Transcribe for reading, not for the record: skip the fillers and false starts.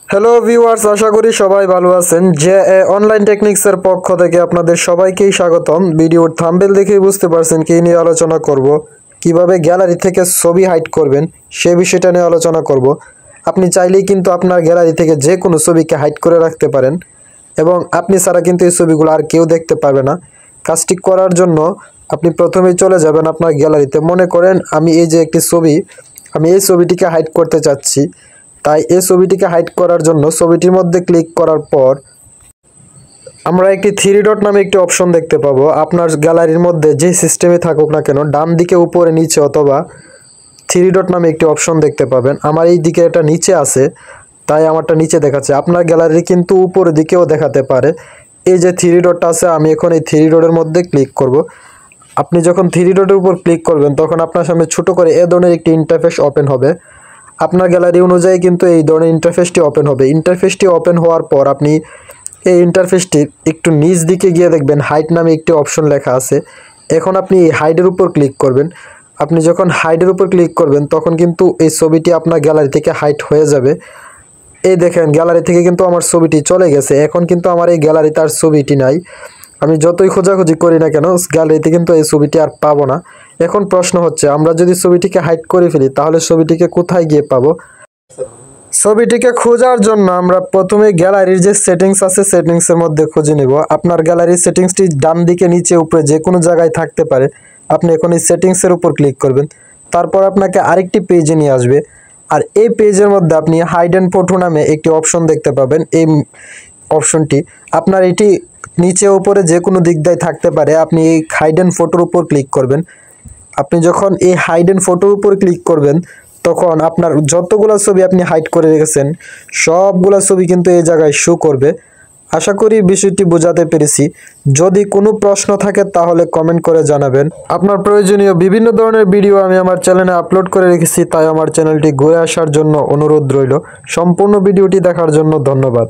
Hello viewers, আশা করি সবাই ভালো আছেন। যে অনলাইন টেকনিক্সের পক্ষ থেকে আপনাদের সবাইকেই স্বাগতম। ভিডিওর থাম্বনেল দেখেই বুঝতে পারছেন কি নিয়ে আলোচনা করব। কিভাবে গ্যালারি থেকে ছবি হাইড করবেন সেই বিষয়টা নিয়ে আলোচনা করব। আপনি চাইলেই কিন্তু আপনার গ্যালারি থেকে যে কোনো ছবিকে হাইড করে রাখতে পারেন এবং আপনি ছাড়া কিন্তু এই ছবিগুলো আর কেউ দেখতে পারবে না। কাজটি করার জন্য আপনি প্রথমেই চলে যাবেন আপনার গ্যালারিতে। মনে করেন আমি এই যে একটি ছবি, আমি এই ছবিটিকে হাইড করতে চাচ্ছি। তাই এই ছবিটিকে হাইড করার জন্য ছবিটির মধ্যে ক্লিক করার পর আমরা একটি থ্রি ডট নামে একটি অপশন দেখতে পাবো। আপনার গ্যালারির মধ্যে যে সিস্টেমে থাকুক না কেন, ডান দিকে উপরে নিচে অথবা থ্রি ডট নামে একটি অপশন দেখতে পাবেন। আমার এই দিকে এটা নিচে আছে, তাই আমারটা নিচে দেখাচ্ছে। আপনার গ্যালারি কিন্তু উপরের দিকেও দেখাতে পারে। এই যে থ্রি ডটটা আছে, আমি এখন এই থ্রি ডটের মধ্যে ক্লিক করব। আপনি যখন থ্রি ডটের উপর ক্লিক করবেন তখন আপনার সামনে ছোট করে এ ধরনের একটি ইন্টারফেস ওপেন হবে। আপনার গ্যালারি অনুযায়ী কিন্তু এই ধরনের ইন্টারফেসটি ওপেন হবে। ইন্টারফেসটি ওপেন হওয়ার পর আপনি এই ইন্টারফেসটির একটু নিচ দিকে গিয়ে দেখবেন হাইড নামে একটি অপশন লেখা আছে। এখন আপনি এই হাইডের উপর ক্লিক করবেন। আপনি যখন হাইডের উপর ক্লিক করবেন তখন কিন্তু এই ছবিটি আপনার গ্যালারি থেকে হাইড হয়ে যাবে। এই দেখেন গ্যালারি থেকে কিন্তু আমার ছবিটি চলে গেছে। এখন কিন্তু আমার এই গ্যালারিতে আর ছবিটি নাই। আমি যতই খোঁজাখুঁজি করি না কেন গ্যালারিতে কিন্তু এই ছবিটি আর পাবো না। এখন প্রশ্ন হচ্ছে, আমরা যদি ছবিটিকে হাইড করে ফেলি তাহলে ছবিটিকে কোথায় গিয়ে পাবো? ছবিটিকে খোঁজার জন্য আমরা প্রথমে গ্যালারির যে সেটিংস আছে সেটিংসের মধ্যে খুঁজে নেব। আপনার গ্যালারির সেটিংসটি ডান দিকে নিচে উপরে যে কোনো জায়গায় থাকতে পারে। আপনি এখন এই সেটিংসের উপর ক্লিক করবেন। তারপর আপনাকে আরেকটি পেজে নিয়ে আসবে। আর এই পেজের মধ্যে আপনি হাইড অ্যান্ড ফটো নামে একটি অপশন দেখতে পাবেন। এই অপশনটি আপনার এটি নিচে উপরে যে কোনো দিক দিয়ে থাকতে পারে। আপনি এই হাইড অ্যান্ড ফটোর উপর ক্লিক করবেন। আপনি যখন এই হাইড অ্যান্ড ফটোর উপর ক্লিক করবেন তখন আপনার যতগুলো ছবি আপনি হাইড করে রেখেছেন সবগুলো ছবি কিন্তু এই জায়গায় শো করবে। আশা করি বিষয়টি বোঝাতে পেরেছি। যদি কোনো প্রশ্ন থাকে তাহলে কমেন্ট করে জানাবেন। আপনার প্রয়োজনীয় বিভিন্ন ধরনের ভিডিও আমি আমার চ্যানেলে আপলোড করে রেখেছি, তাই আমার চ্যানেলটি ঘুরে আসার জন্য অনুরোধ রইল। সম্পূর্ণ ভিডিওটি দেখার জন্য ধন্যবাদ।